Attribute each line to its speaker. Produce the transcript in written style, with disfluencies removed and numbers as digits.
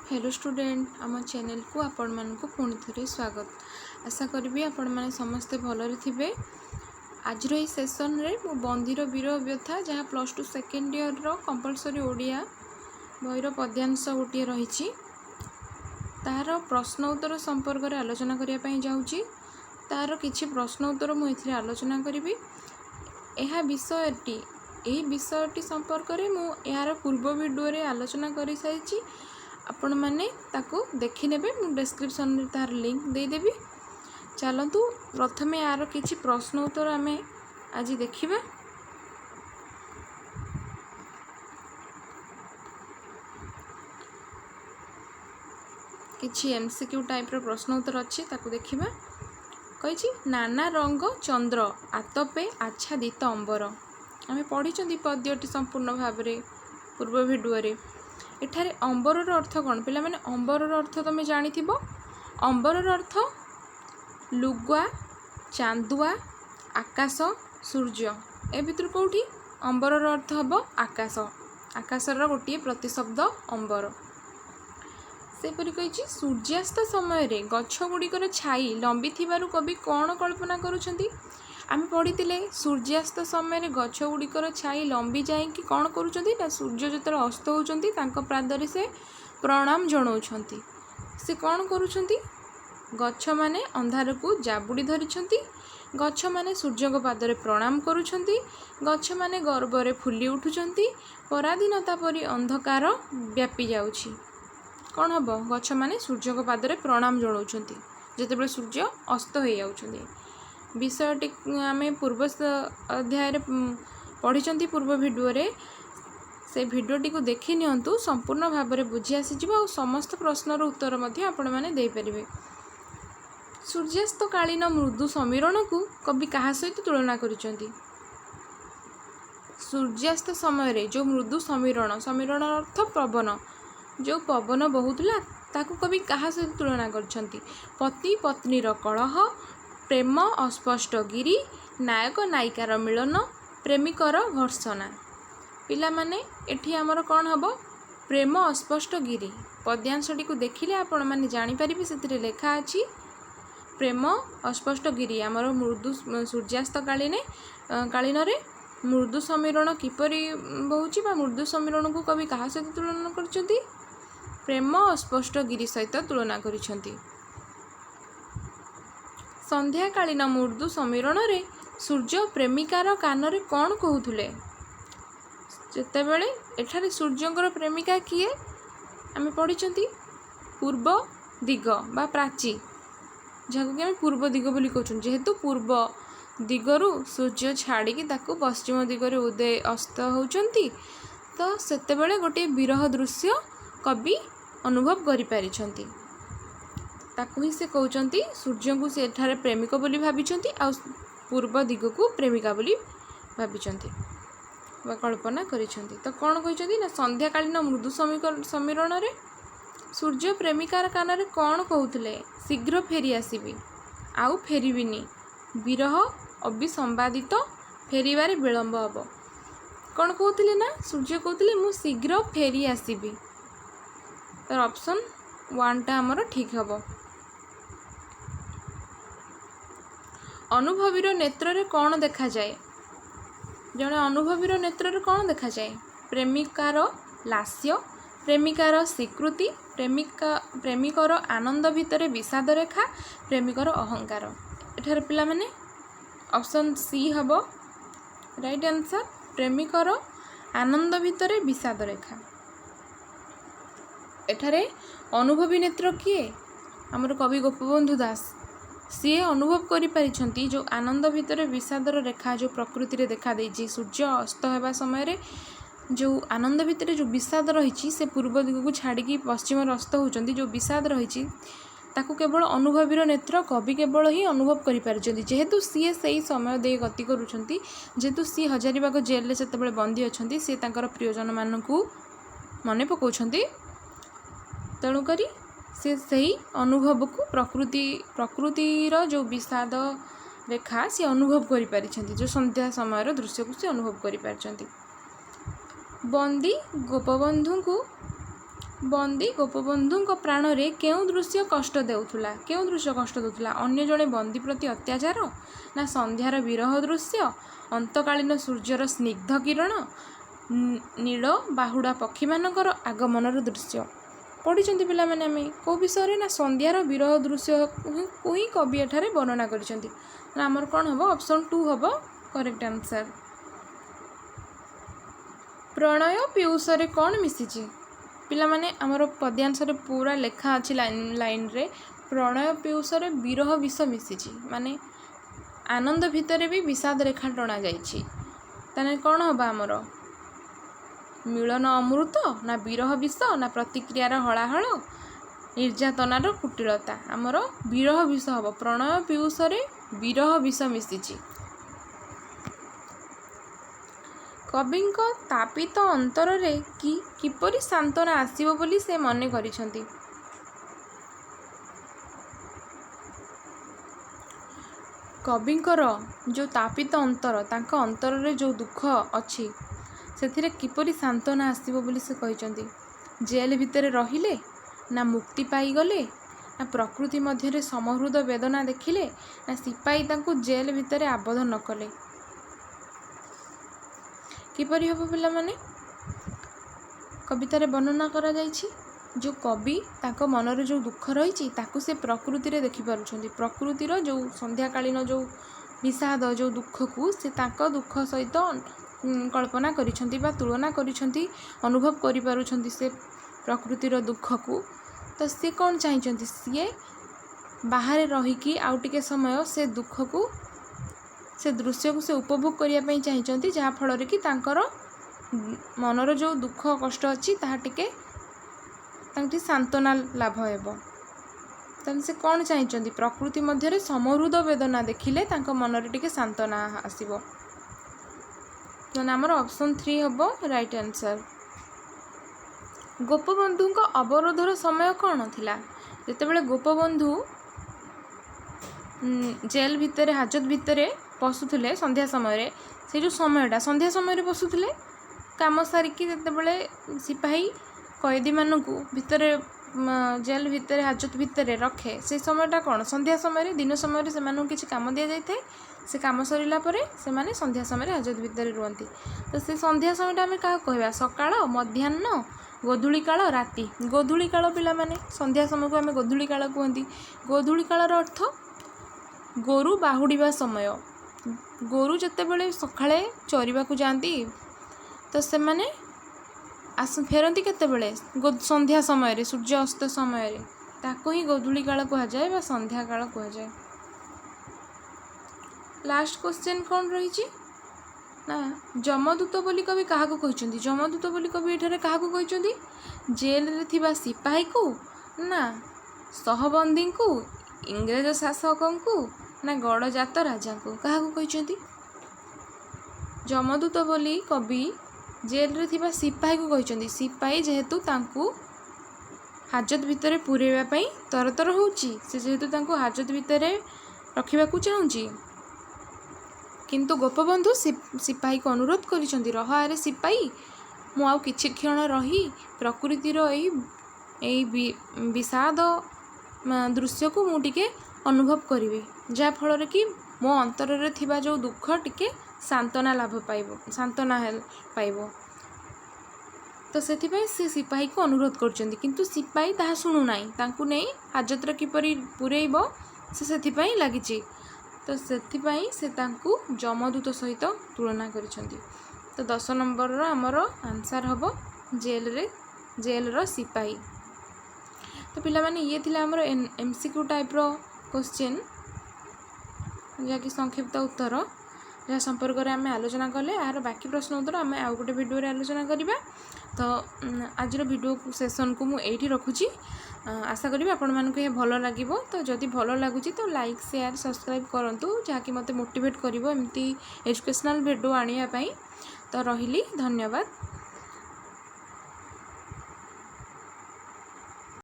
Speaker 1: Hello student आम channel को आपण मानक पुणी थे स्वागत। आशा करी आपण मैंने समस्ते भलरे थे। आज सेसन रे मु बंदीर वीर व्यथा जहाँ +2 सेकेंड ईयर रो कंपलसरी ओडिया बहीर पद्यांश गोटे रही तार प्रश्न उत्तर संपर्क में आलोचना करने जाऊँगी। तार किछि प्रश्न उत्तर मुझे आलोचना करी। यह विषयटी संपर्क में मु यार पूर्व वीडियो रे आलोचना कर सारी आपण मैंने ताको देखी नेबे। मु डिस्क्रिप्शन में तार लिंक देदेवी। चलतु प्रथमे यार किछि प्रश्न उत्तर आमे आज देखिबा। किछि एमसीक्यू टाइप रो प्रश्न उत्तर अच्छी ताको देखिबा। कहिछि नाना रंग चंद्र आतपे आच्छादित अंबर। आमे पढ़ी पद्यटी संपूर्ण भाव में पूर्व वीडियो रे। एठारे अंबर अर्थ कौन पिला माने अंबर अर्थ तुम जानी अंबर अर्थ लुगुआ चांदुआ आकाश सूर्य ए भितर कौटी अंबर अर्थ हम आकाश। आकाशर गोटे प्रतिशब्द अंबर। सेपरी कही सूर्यास्त समय रे गछ गुड़िकर छाई लंबी थिबारु कवि कौन कल्पना करुछंती। आमे पढ़ी सूर्यास्त समय रे गछ गुड़िकर छाई लंबी जाइकी कौन करुछंती ना सूर्य जो अस्त होउछंती तांको पादरे से प्रणाम जणाउछंती। से कौन करुछंती गछ माने अंधार को जाबुड़ी धरिछंती। गछ माने सूर्य को पादरे प्रणाम करुछंती। गछ माने गर्व फुली उठुछंती। पराधीनता परी अंधकार व्यापी जाउछि। कौन हम गछ माने सूर्य को पादरे प्रणाम जणाउछंती जेतेबेले सूर्य अस्त हो जाउछंती। विषयटी आमे पूर्व अध्याय पढ़ी पूर्व वीडियो रे। से वीडियोटी को देखि नियंतु संपूर्ण भाव में बुझी आसीजिबो और समस्त प्रश्नर उत्तर मध्य आपण माने दे परिबे। सूर्यास्त कालीन मृदु समीरण को कवि कहा सहित तुलना करिसेंती। सूर्यास्त समय रे जो मृदु समीरण समीरण अर्थ पवन जो पवन बहुतला ताकू कवि कहा सहित तुलना करछंती। पति पत्नीर कलह प्रेम अस्पष्ट गिरी नायक नायिकार मिलन प्रेमिकर भर्सना। पिला माने एठी हमर कौन हम प्रेम अस्पष्ट गिरी पद्यांशटी को देखिले आपण माने जानि परिबे। सेतिरे लेखा अछि प्रेम अस्पष्ट गिरी आमर मृदु सूर्यास्त कालीन रे मृदु समीरण किपरि बहुची बा मृदु समीरण को कवि कहा सहित तुलना करछंती प्रेम अस्पष्ट गिरी सहित तुलना करिसेंती। संध्याकालीन मृदु समीरण रे सूर्य प्रेमिकार कान रे कौन कहूथुले। जेतेबेले एठारे सूर्यंकर प्रेमिका किए आमे पढ़ी पूर्व दिग बा प्राची जहाँ कि पूर्व दिग बोली कहूँ। जेहेतु पूर्व दिगरु सूर्य छाड़ी ताकू पश्चिम दिगरे उदय अस्त होउचंती तो सेतेबेले गोटे विरह दृश्य कवि अनुभव करि पारिछंती। ताकू ही से कहउचंती सूर्य को से एठारे प्रेमिक बोली भाबिचंती आ पूर्व दिग को प्रेमिका बोली भाबिचंती बा कल्पना करिछंती। तो कौन कहिचंती ना संध्याकालीन मृदु समीरण रे सूर्य प्रेमिकार कान रे कौन कहउथले शीघ्र फेरी आसीबी आउ फेरिबिनी विरह अभिसंवादित फेरिबारे विलंब हबो। कौन कहउथले ना सूर्य कहउथले मु शीघ्र फेरी आसीबी। तर ऑप्शन 1 टा हमर ठीक हबो। अनुभवीर नेत्र रे कौन देखा जाए। जड़े अनुभवीर नेत्र रे कौन देखा जाए प्रेमिकार लास्य प्रेमिकार स्वीकृति प्रेमिकर आनंद भितर विषाद रेखा प्रेमिकर अहंकार। एठार पिला माने ऑप्शन सी हबो राइट आंसर प्रेमिकर आनंद भितर विषाद रेखा। एठारे अनुभवी नेत्र किए आमर कवि गोपबंधु दास सी अनुभव करि परिछंती जो आनंद भितर विषादर रेखा जो प्रकृति रे देखा देछि। सूर्य अस्त होगा समय रे जो आनंद भितर जो विषाद रही से पूर्व दिग को छाड़ी पश्चिम अस्त होउचंती जो विषाद रही ताकू केवल अनुभवीर नेत्र कवि केवल ही अनुभव करि पारिछंती। जेहेतु सी सही समय दे गति करुछंती जेहेतु सी हजारीबाग जेल रे सेतेबेले बंदी अछंती से तांकर प्रियजन मानकू मने पकाउछंती तेणु करी से सही अनुभव को प्रकृतिर जो विषाद रेखा से अनुभव करि पारिछंती जो संध्या समय दृश्य को से अनुभव करि पारिछंती। बंदी गोपबंधु को ବନ୍ଦୀ ଗୋପବନ୍ଧୁଙ୍କ ପ୍ରାଣରେ କେଉଁ ଦୃଶ୍ୟ କଷ୍ଟ ଦେଉଥିଲା? କେଉଁ ଦୃଶ୍ୟ କଷ୍ଟ ଦେଉଥିଲା? ଅନ୍ୟ ଜଣେ ବନ୍ଦୀ ପ୍ରତି ଅତ୍ୟାଚାର, ନା ସନ୍ଧ୍ୟାର ବିରହ ଦୃଶ୍ୟ, ଅନ୍ତକାଳୀନ ସୂର୍ଯ୍ୟର ସ୍ନିଗ୍ଧ କିରଣ, ନୀଳ ବାହୁଡ଼ା ପକ୍ଷୀମାନଙ୍କର ଆଗମନର ଦୃଶ୍ୟ। ପଢ଼ିଛନ୍ତି ପିଲାମାନେ ଆମେ କେଉଁ ବିଷୟରେ? ନା ସନ୍ଧ୍ୟାର ବିରହ ଦୃଶ୍ୟକୁ ହିଁ କବି ଏଠାରେ ବର୍ଣ୍ଣନା କରିଛନ୍ତି। ଆମର କ'ଣ ହେବ? ଅପସନ୍ 2 ହେବ କରେକ୍ଟ ଆନ୍ସର୍। ପ୍ରଣୟ ପିଉଷରେ କ'ଣ ମିଶିଛି? ପିଲାମାନେ ଆମର ପଦ୍ୟାଂଶରେ ପୁରା ଲେଖା ଅଛି ଲାଇନ୍ରେ, ପ୍ରଣୟ ପିଉଷରେ ବିରହ ବିଷ ମିଶିଛି। ମାନେ ଆନନ୍ଦ ଭିତରେ ବି ବିଷାଦ ରେଖା ଟଣାଯାଇଛି। ତାହେଲେ କ'ଣ ହେବ ଆମର? ମିଳନ ଅମୃତ, ନା ବିରହ ବିଷ, ନା ପ୍ରତିକ୍ରିୟାର ହଳାହଳ, ନିର୍ଯାତନାର କୁଟିଳତା? ଆମର ବିରହ ବିଷ ହେବ। ପ୍ରଣୟ ପିଉଷରେ ବିରହ ବିଷ ମିଶିଛି। କବିଙ୍କ ତାପିତ ଅନ୍ତରରେ କିପରି ସାନ୍ତ୍ୱନା ଆସିବ ବୋଲି ସେ ମନେ କରିଛନ୍ତି? କବିଙ୍କର ଯେଉଁ ତାପିତ ଅନ୍ତର, ତାଙ୍କ ଅନ୍ତରରେ ଯେଉଁ ଦୁଃଖ ଅଛି, ସେଥିରେ କିପରି ସାନ୍ତ୍ୱନା ଆସିବ ବୋଲି ସେ କହିଛନ୍ତି? ଜେଲ୍ ଭିତରେ ରହିଲେ, ନା ମୁକ୍ତି ପାଇଗଲେ, ନା ପ୍ରକୃତି ମଧ୍ୟରେ ସମହୃଦ ବେଦନା ଦେଖିଲେ, ନା ସିପାହୀ ତାଙ୍କୁ ଜେଲ୍ ଭିତରେ ଆବଦ୍ଧ ନ କଲେ? କିପରି ହେବ ପିଲାମାନେ? କବିତାରେ ବର୍ଣ୍ଣନା କରାଯାଇଛି ଯେଉଁ କବି ତାଙ୍କ ମନରେ ଯେଉଁ ଦୁଃଖ ରହିଛି ତାକୁ ସେ ପ୍ରକୃତିରେ ଦେଖିପାରୁଛନ୍ତି। ପ୍ରକୃତିର ଯେଉଁ ସନ୍ଧ୍ୟାକାଳୀନ ଯେଉଁ ବିଷାଦ, ଯେଉଁ ଦୁଃଖକୁ ସେ ତାଙ୍କ ଦୁଃଖ ସହିତ କଳ୍ପନା କରିଛନ୍ତି ବା ତୁଳନା କରିଛନ୍ତି, ଅନୁଭବ କରିପାରୁଛନ୍ତି ସେ ପ୍ରକୃତିର ଦୁଃଖକୁ। ତ ସିଏ କ'ଣ ଚାହିଁଛନ୍ତି? ସିଏ ବାହାରେ ରହିକି ଆଉ ଟିକେ ସମୟ ସେ ଦୁଃଖକୁ, ସେ ଦୃଶ୍ୟକୁ ସେ ଉପଭୋଗ କରିବା ପାଇଁ ଚାହିଁଛନ୍ତି, ଯାହାଫଳରେ କି ତାଙ୍କର ମନର ଯେଉଁ ଦୁଃଖ କଷ୍ଟ ଅଛି ତାହା ଟିକେ ତାଙ୍କୁ ସାନ୍ତ୍ୱନା ଲାଭ ହେବ। ତାହେଲେ ସେ କ'ଣ ଚାହିଁଛନ୍ତି? ପ୍ରକୃତି ମଧ୍ୟରେ ସମହୃଦ ବେଦନା ଦେଖିଲେ ତାଙ୍କ ମନରେ ଟିକେ ସାନ୍ତ୍ୱନା ଆସିବ। ତାହେଲେ ଆମର ଅପସନ୍ 3 ହେବ ରାଇଟ୍ ଆନ୍ସର୍। ଗୋପବନ୍ଧୁଙ୍କ ଅବରୋଧର ସମୟ କ'ଣ ଥିଲା? ଯେତେବେଳେ ଗୋପବନ୍ଧୁ ଜେଲ୍ ଭିତରେ, ହାଜତ ଭିତରେ ପଶୁଥିଲେ ସନ୍ଧ୍ୟା ସମୟରେ, ସେ ଯେଉଁ ସମୟଟା ସନ୍ଧ୍ୟା ସମୟରେ ପଶୁଥିଲେ, କାମ ସାରିକି ଯେତେବେଳେ ସିପାହୀ କଏଦୀମାନଙ୍କୁ ଭିତରେ ଜେଲ୍ ଭିତରେ, ହାଜତ ଭିତରେ ରଖେ, ସେ ସମୟଟା କ'ଣ? ସନ୍ଧ୍ୟା ସମୟରେ। ଦିନ ସମୟରେ ସେମାନଙ୍କୁ କିଛି କାମ ଦିଆଯାଇଥାଏ, ସେ କାମ ସରିଲା ପରେ ସେମାନେ ସନ୍ଧ୍ୟା ସମୟରେ ହାଜତ ଭିତରେ ରୁହନ୍ତି। ତ ସେ ସନ୍ଧ୍ୟା ସମୟଟା ଆମେ କାହାକୁ କହିବା? ସକାଳ, ମଧ୍ୟାହ୍ନ, ଗୋଧୂଳି କାଳ, ରାତି। ଗୋଧୂଳି କାଳ ପିଲାମାନେ, ସନ୍ଧ୍ୟା ସମୟକୁ ଆମେ ଗୋଧୂଳି କାଳ କୁହନ୍ତି। ଗୋଧୂଳି କାଳର ଅର୍ଥ ଗୋରୁ ବାହୁଡ଼ିବା ସମୟ। ଗୋରୁ ଯେତେବେଳେ ସକାଳେ ଚରିବାକୁ ଯାଆନ୍ତି, ତ ସେମାନେ ଫେରନ୍ତି କେତେବେଳେ? ସନ୍ଧ୍ୟା ସମୟରେ, ସୂର୍ଯ୍ୟ ଅସ୍ତ ସମୟରେ। ତାକୁ ହିଁ ଗୋଧୂଳି କାଳ କୁହାଯାଏ ବା ସନ୍ଧ୍ୟା କାଳ କୁହାଯାଏ। ଲାଷ୍ଟ କ୍ୱେଶ୍ଚନ୍ କ'ଣ ରହିଛି? ନା ଯମଦୂତ ବୋଲି କବି କାହାକୁ କହିଛନ୍ତି? ଯମଦୂତ ବୋଲି କବି ଏଠାରେ କାହାକୁ କହିଛନ୍ତି? ଜେଲରେ ଥିବା ସିପାହୀକୁ, ନା ସହବନ୍ଦୀଙ୍କୁ, ଇଂରେଜ ଶାସକଙ୍କୁ, ନା ଗଡ଼ଜାତ ରାଜାଙ୍କୁ? କାହାକୁ କହିଛନ୍ତି? ଯମଦୂତ ବୋଲି କବି ଜେଲରେ ଥିବା ସିପାହୀକୁ କହିଛନ୍ତି। ସିପାହୀ ଯେହେତୁ ତାଙ୍କୁ ହାଜତ ଭିତରେ ପୁରେଇବା ପାଇଁ ତରତର ହେଉଛି, ସେ ଯେହେତୁ ତାଙ୍କୁ ହାଜତ ଭିତରେ ରଖିବାକୁ ଚାହୁଁଛି, କିନ୍ତୁ ଗୋପବନ୍ଧୁ ସିପାହୀକୁ ଅନୁରୋଧ କରିଛନ୍ତି, ରହ ଆରେ ସିପାହୀ, ମୁଁ ଆଉ କିଛି କ୍ଷଣ ରହି ପ୍ରକୃତିର ଏଇ ବିଷାଦ ଦୃଶ୍ୟକୁ ମୁଁ ଟିକେ ଅନୁଭବ କରିବି, ଯାହାଫଳରେ କି ମୋ ଅନ୍ତରରେ ଥିବା ଯେଉଁ ଦୁଃଖ ଟିକେ ସାନ୍ତ୍ୱନା ପାଇବ। ତ ସେଥିପାଇଁ ସେ ସିପାହୀକୁ ଅନୁରୋଧ କରୁଛନ୍ତି, କିନ୍ତୁ ସିପାହୀ ତାହା ଶୁଣୁନାହିଁ। ତାଙ୍କୁ ନେଇ ହାଜତରେ କିପରି ପୁରେଇବ ସେ ସେଥିପାଇଁ ଲାଗିଛି। ତ ସେଥିପାଇଁ ସେ ତାଙ୍କୁ ଯମଦୂତ ସହିତ ତୁଳନା କରିଛନ୍ତି। ତ 10 ନମ୍ବରର ଆମର ଆନ୍ସର୍ ହେବ ଜେଲର ସିପାହୀ। ତ ପିଲାମାନେ ଇଏ ଥିଲା ଆମର MCQ ଟାଇପ୍ର କ୍ୱେଶ୍ଚିନ୍, ଯାହାକି ସଂକ୍ଷିପ୍ତ ଉତ୍ତର, ଯାହା ସମ୍ପର୍କରେ ଆମେ ଆଲୋଚନା କଲେ। ଏହାର ବାକି ପ୍ରଶ୍ନ ଉତ୍ତର ଆମେ ଆଉ ଗୋଟେ ଭିଡ଼ିଓରେ ଆଲୋଚନା କରିବା। ତ ଆଜିର ଭିଡ଼ିଓ ସେସନ୍କୁ ମୁଁ ଏଇଠି ରଖୁଛି। ଆଶା କରିବି ଆପଣମାନଙ୍କୁ ଏହା ଭଲ ଲାଗିବ। ତ ଯଦି ଭଲ ଲାଗୁଛି ତ ଲାଇକ୍, ସେୟାର, ସବସ୍କ୍ରାଇବ୍ କରନ୍ତୁ, ଯାହାକି ମୋତେ ମୋଟିଭେଟ୍ କରିବ ଏମିତି ଏଜୁକେସନାଲ୍ ଭିଡ଼ିଓ ଆଣିବା ପାଇଁ। ତ ରହିଲି, ଧନ୍ୟବାଦ।